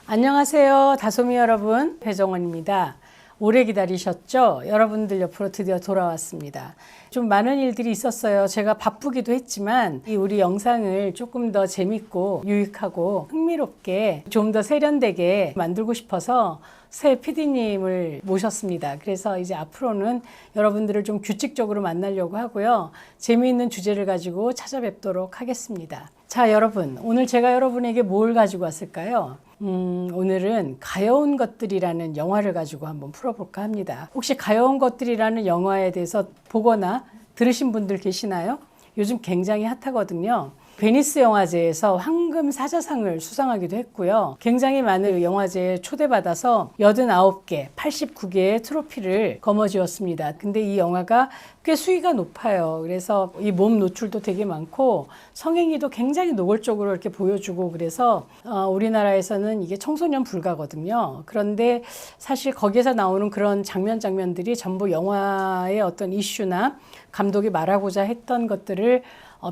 안녕하세요. 다솜이 여러분, 배정원입니다. 오래 기다리셨죠? 여러분들 옆으로 드디어 돌아왔습니다. 좀 많은 일들이 있었어요. 제가 바쁘기도 했지만 우리 영상을 조금 더 재밌고 유익하고 흥미롭게 좀 더 세련되게 만들고 싶어서 새 PD님을 모셨습니다. 그래서 이제 앞으로는 여러분들을 좀 규칙적으로 만나려고 하고요. 재미있는 주제를 가지고 찾아뵙도록 하겠습니다. 자, 여러분, 오늘 제가 여러분에게 뭘 가지고 왔을까요? 오늘은 가여운 것들이라는 영화를 가지고 한번 풀어볼까 합니다. 혹시 가여운 것들이라는 영화에 대해서 보거나 들으신 분들 계시나요? 요즘 굉장히 핫하거든요. 베니스 영화제에서 황금 사자상을 수상하기도 했고요. 굉장히 많은 영화제에 초대받아서 89개, 89개의 트로피를 거머쥐었습니다. 근데 이 영화가 꽤 수위가 높아요. 그래서 이 몸 노출도 되게 많고 성행위도 굉장히 노골적으로 이렇게 보여주고 그래서 우리나라에서는 이게 청소년 불가거든요. 그런데 사실 거기에서 나오는 그런 장면들이 전부 영화의 어떤 이슈나 감독이 말하고자 했던 것들을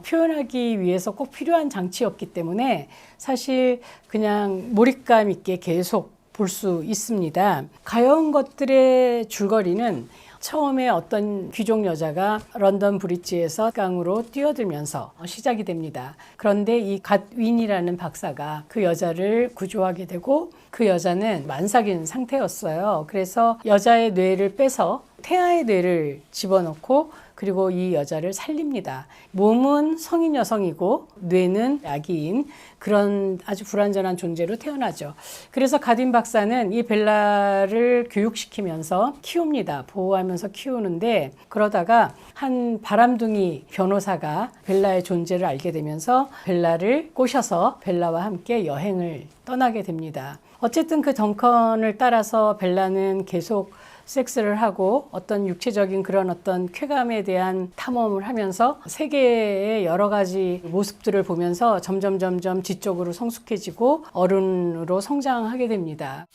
표현하기 위해서 꼭 필요한 장치였기 때문에 사실 그냥 몰입감 있게 계속 볼 수 있습니다. 가여운 것들의 줄거리는 처음에 어떤 귀족 여자가 런던 브릿지에서 강으로 뛰어들면서 시작이 됩니다. 그런데 이 갓윈이라는 박사가 그 여자를 구조하게 되고 그 여자는 만삭인 상태였어요. 그래서 여자의 뇌를 빼서 태아의 뇌를 집어넣고 그리고 이 여자를 살립니다. 몸은 성인 여성이고 뇌는 아기인 그런 아주 불완전한 존재로 태어나죠. 그래서 갓윈 박사는 이 벨라를 교육시키면서 키웁니다. 보호하면서 키우는데 그러다가 한 바람둥이 변호사가 벨라의 존재를 알게 되면서 벨라를 꼬셔서 벨라와 함께 여행을 떠나게 됩니다. 어쨌든 그 덩컨을 따라서 벨라는 계속 섹스를 하고 어떤 육체적인 그런 어떤 쾌감에 대한 탐험을 하면서 세계의 여러 가지 모습들을 보면서 점점 지적으로 성숙해지고 어른으로 성장하게 됩니다.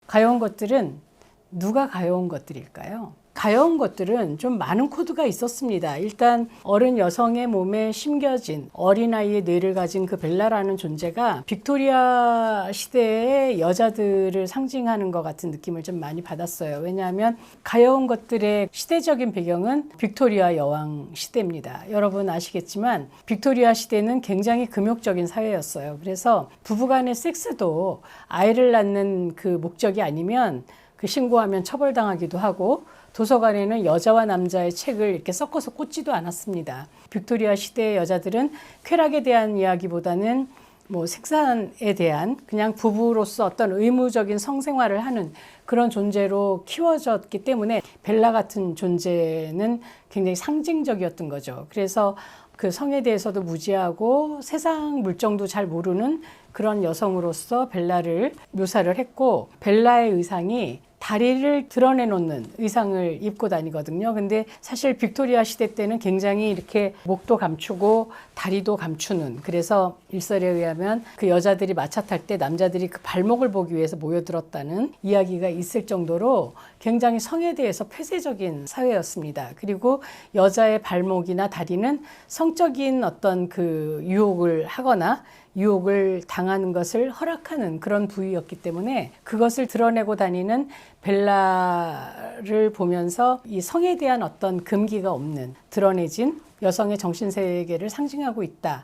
가여운 것들은 누가 가여운 것들일까요? 가여운 것들은 좀 많은 코드가 있었습니다. 일단 어른 여성의 몸에 심겨진 어린아이의 뇌를 가진 그 벨라라는 존재가 빅토리아 시대의 여자들을 상징하는 것 같은 느낌을 좀 많이 받았어요. 왜냐하면 가여운 것들의 시대적인 배경은 빅토리아 여왕 시대입니다. 여러분 아시겠지만 빅토리아 시대는 굉장히 금욕적인 사회였어요. 그래서 부부간의 섹스도 아이를 낳는 그 목적이 아니면 그 신고하면 처벌당하기도 하고 도서관에는 여자와 남자의 책을 이렇게 섞어서 꽂지도 않았습니다. 빅토리아 시대의 여자들은 쾌락에 대한 이야기보다는 색산에 대한 그냥 부부로서 어떤 의무적인 성생활을 하는 그런 존재로 키워졌기 때문에 벨라 같은 존재는 굉장히 상징적이었던 거죠. 그래서 그 성에 대해서도 무지하고 세상 물정도 잘 모르는 그런 여성으로서 벨라를 묘사를 했고 벨라의 의상이 다리를 드러내놓는 의상을 입고 다니거든요. 근데 사실 빅토리아 시대 때는 굉장히 이렇게 목도 감추고 다리도 감추는 그래서 일설에 의하면 그 여자들이 마차 탈 때 남자들이 그 발목을 보기 위해서 모여들었다는 이야기가 있을 정도로 굉장히 성에 대해서 폐쇄적인 사회였습니다. 그리고 여자의 발목이나 다리는 성적인 어떤 그 유혹을 하거나 유혹을 당하는 것을 허락하는 그런 부위였기 때문에 그것을 드러내고 다니는 벨라를 보면서 이 성에 대한 어떤 금기가 없는 드러내진 여성의 정신세계를 상징하고 있다.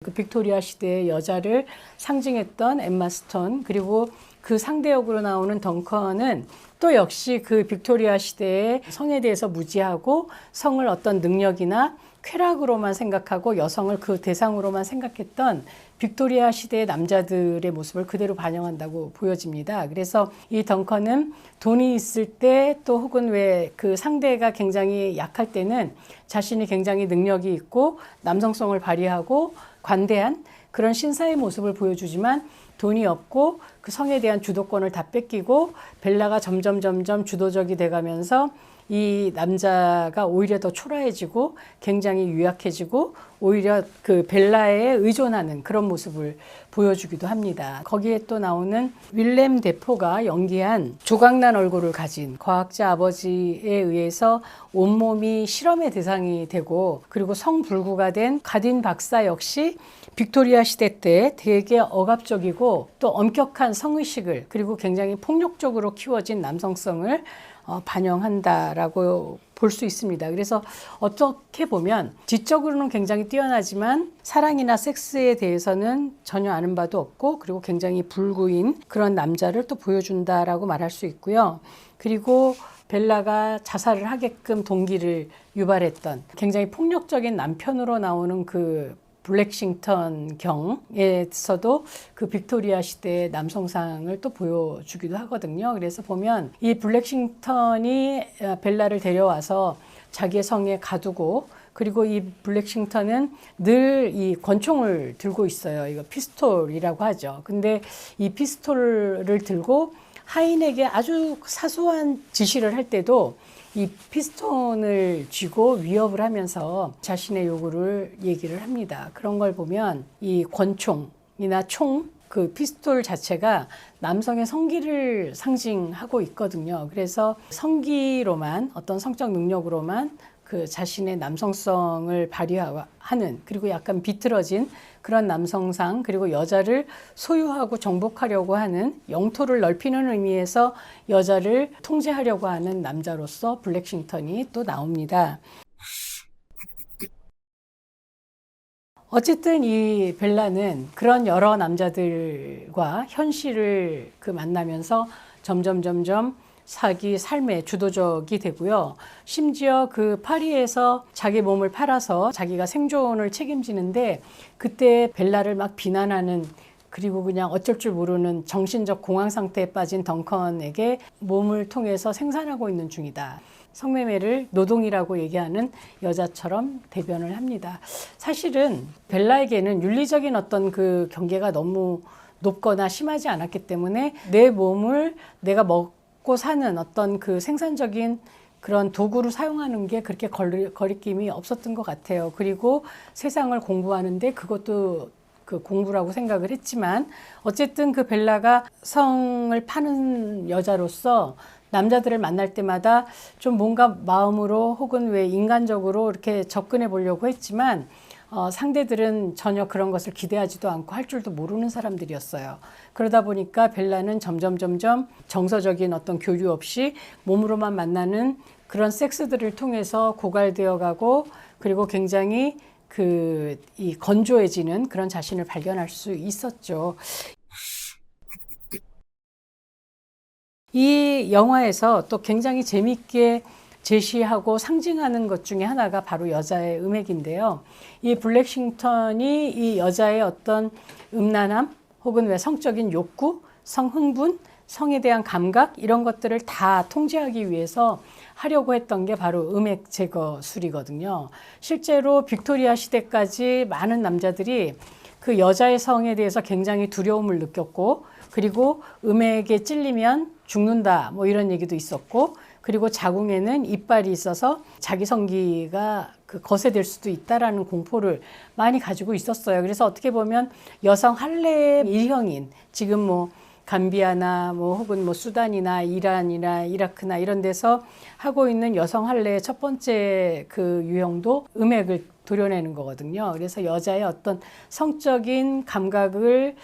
그 빅토리아 시대의 여자를 상징했던 엠마 스톤 그리고 그 상대역으로 나오는 덩컨은 또 역시 그 빅토리아 시대의 성에 대해서 무지하고 성을 어떤 능력이나 쾌락으로만 생각하고 여성을 그 대상으로만 생각했던 빅토리아 시대의 남자들의 모습을 그대로 반영한다고 보여집니다. 그래서 이 덩컨은 돈이 있을 때 또 혹은 왜 그 상대가 굉장히 약할 때는 자신이 굉장히 능력이 있고 남성성을 발휘하고 관대한 그런 신사의 모습을 보여주지만 돈이 없고 그 성에 대한 주도권을 다 뺏기고 벨라가 점점 주도적이 돼가면서 이 남자가 오히려 더 초라해지고 굉장히 유약해지고 오히려 그 벨라에 의존하는 그런 모습을 보여주기도 합니다. 거기에 또 나오는 윌렘 데포가 연기한 조각난 얼굴을 가진 과학자 아버지에 의해서 온몸이 실험의 대상이 되고, 그리고 성불구가 된 가딘 박사 역시 빅토리아 시대 때 되게 억압적이고 또 엄격한 성의식을, 그리고 굉장히 폭력적으로 키워진 남성성을 반영한다라고 볼 수 있습니다. 그래서 어떻게 보면 지적으로는 굉장히 뛰어나지만 사랑이나 섹스에 대해서는 전혀 아는 바도 없고, 그리고 굉장히 불구인 그런 남자를 또 보여준다라고 말할 수 있고요. 그리고 벨라가 자살을 하게끔 동기를 유발했던 굉장히 폭력적인 남편으로 나오는 그 블랙싱턴 경에서도 그 빅토리아 시대의 남성상을 또 보여주기도 하거든요. 그래서 보면 이 블랙싱턴이 벨라를 데려와서 자기의 성에 가두고, 그리고 이 블랙싱턴은 늘 이 권총을 들고 있어요. 이거 피스톨이라고 하죠. 근데 이 피스톨을 들고 하인에게 아주 사소한 지시를 할 때도 이 피스톤을 쥐고 위협을 하면서 자신의 요구를 얘기를 합니다. 그런 걸 보면 이 권총이나 총, 그 피스톨 자체가 남성의 성기를 상징하고 있거든요. 그래서 성기로만, 어떤 성적 능력으로만 그 자신의 남성성을 발휘하는, 그리고 약간 비틀어진 그런 남성상, 그리고 여자를 소유하고 정복하려고 하는, 영토를 넓히는 의미에서 여자를 통제하려고 하는 남자로서 블랙싱턴이 또 나옵니다. 어쨌든 이 벨라는 그런 여러 남자들과 현실을 만나면서 점점 자기 삶의 주도적이 되고요. 심지어 그 파리에서 자기 몸을 팔아서 자기가 생존을 책임지는데, 그때 벨라를 막 비난하는, 그리고 그냥 어쩔 줄 모르는 정신적 공황 상태에 빠진 덩컨에게 몸을 통해서 생산하고 있는 중이다. 성매매를 노동이라고 얘기하는 여자처럼 대변을 합니다. 사실은 벨라에게는 윤리적인 어떤 그 경계가 너무 높거나 심하지 않았기 때문에 내 몸을 내가 먹고 사는 어떤 그 생산적인 그런 도구로 사용하는 게 그렇게 거리낌이 없었던 것 같아요. 그리고 세상을 공부하는데 그것도 그 공부라고 생각을 했지만, 어쨌든 그 벨라가 성을 파는 여자로서 남자들을 만날 때마다 좀 뭔가 마음으로 혹은 왜 인간적으로 이렇게 접근해 보려고 했지만 상대들은 전혀 그런 것을 기대하지도 않고 할 줄도 모르는 사람들이었어요. 그러다 보니까 벨라는 점점 정서적인 어떤 교류 없이 몸으로만 만나는 그런 섹스들을 통해서 고갈되어 가고, 그리고 굉장히 이 건조해지는 그런 자신을 발견할 수 있었죠. 이 영화에서 또 굉장히 재밌게 제시하고 상징하는 것 중에 하나가 바로 여자의 음액인데요. 이 블랙싱턴이 이 여자의 어떤 음란함 혹은 왜 성적인 욕구, 성흥분, 성에 대한 감각, 이런 것들을 다 통제하기 위해서 하려고 했던 게 바로 음액 제거술이거든요. 실제로 빅토리아 시대까지 많은 남자들이 그 여자의 성에 대해서 굉장히 두려움을 느꼈고, 그리고 음액에 찔리면 죽는다, 뭐 이런 얘기도 있었고, 그리고 자궁에는 이빨이 있어서 자기 성기가 거세될 수도 있다라는 공포를 많이 가지고 있었어요. 그래서 어떻게 보면 여성 할례의 일형인, 지금 뭐 감비아나 뭐 혹은 뭐 수단이나 이란이나 이라크나 이런 데서 하고 있는 여성 할례의 첫 번째 그 유형도 음액을 도려내는 거거든요. 그래서 여자의 어떤 성적인 감각을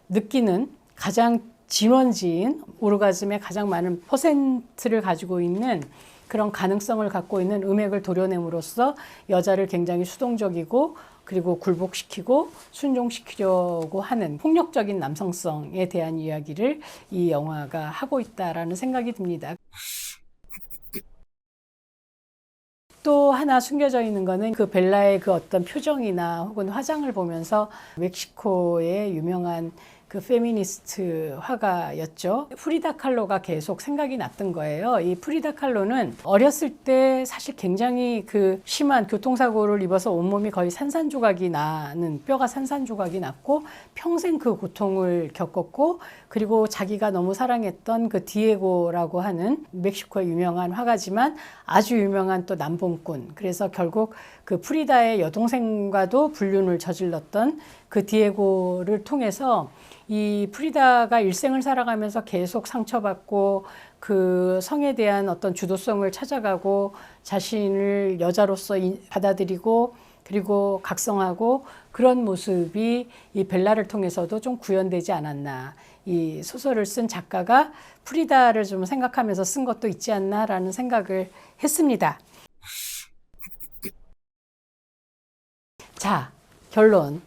느끼는 가장 진원지인, 오르가즘의 가장 많은 퍼센트를 가지고 있는 그런 가능성을 갖고 있는 음액을 도려냄으로써 여자를 굉장히 수동적이고, 그리고 굴복시키고 순종시키려고 하는 폭력적인 남성성에 대한 이야기를 이 영화가 하고 있다라는 생각이 듭니다. 또 하나 숨겨져 있는 거는 그 벨라의 그 어떤 표정이나 혹은 화장을 보면서 멕시코의 유명한 그 페미니스트 화가였죠. 프리다 칼로가 계속 생각이 났던 거예요. 이 프리다 칼로는 어렸을 때 사실 굉장히 그 심한 교통사고를 입어서 온몸이 거의 산산조각이 나는, 뼈가 산산조각이 났고 평생 그 고통을 겪었고, 그리고 자기가 너무 사랑했던 그 디에고라고 하는 멕시코의 유명한 화가지만 아주 유명한 또 남봉꾼, 그래서 결국 그 프리다의 여동생과도 불륜을 저질렀던 그 디에고를 통해서 이 프리다가 일생을 살아가면서 계속 상처받고 그 성에 대한 어떤 주도성을 찾아가고 자신을 여자로서 받아들이고 그리고 각성하고 그런 모습이 이 벨라를 통해서도 좀 구현되지 않았나. 이 소설을 쓴 작가가 프리다를 좀 생각하면서 쓴 것도 있지 않나라는 생각을 했습니다. 자, 결론.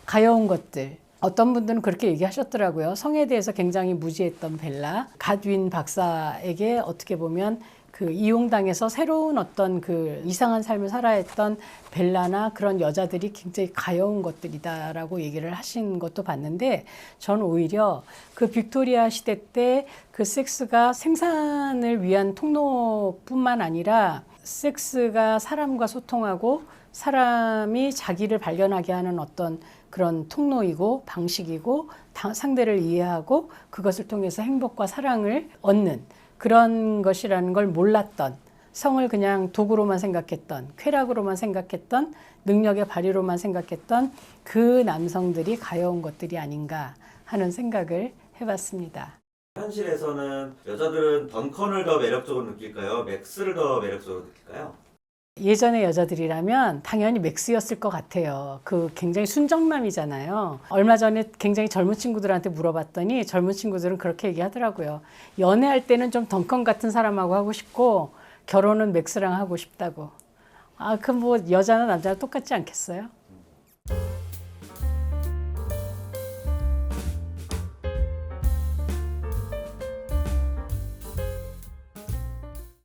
가여운 것들. 어떤 분들은 그렇게 얘기하셨더라고요. 성에 대해서 굉장히 무지했던 벨라. 갓윈 박사에게 어떻게 보면 그 이용당해서 새로운 어떤 그 이상한 삶을 살아야 했던 벨라나 그런 여자들이 굉장히 가여운 것들이다라고 얘기를 하신 것도 봤는데, 전 오히려 그 빅토리아 시대 때 그 섹스가 생산을 위한 통로뿐만 아니라 섹스가 사람과 소통하고 사람이 자기를 발견하게 하는 어떤 그런 통로이고 방식이고 상대를 이해하고 그것을 통해서 행복과 사랑을 얻는 그런 것이라는 걸 몰랐던, 성을 그냥 도구로만 생각했던, 쾌락으로만 생각했던, 능력의 발휘로만 생각했던 그 남성들이 가여운 것들이 아닌가 하는 생각을 해봤습니다. 현실에서는 여자들은 던컨을 더 매력적으로 느낄까요? 맥스를 더 매력적으로 느낄까요? 예전의 여자들이라면 당연히 맥스였을 것 같아요. 그 굉장히 순정남이잖아요. 얼마 전에 굉장히 젊은 친구들한테 물어봤더니 젊은 친구들은 그렇게 얘기하더라고요. 연애할 때는 좀 덩컨 같은 사람하고 하고 싶고 결혼은 맥스랑 하고 싶다고. 아, 그 뭐 여자나 남자나 똑같지 않겠어요?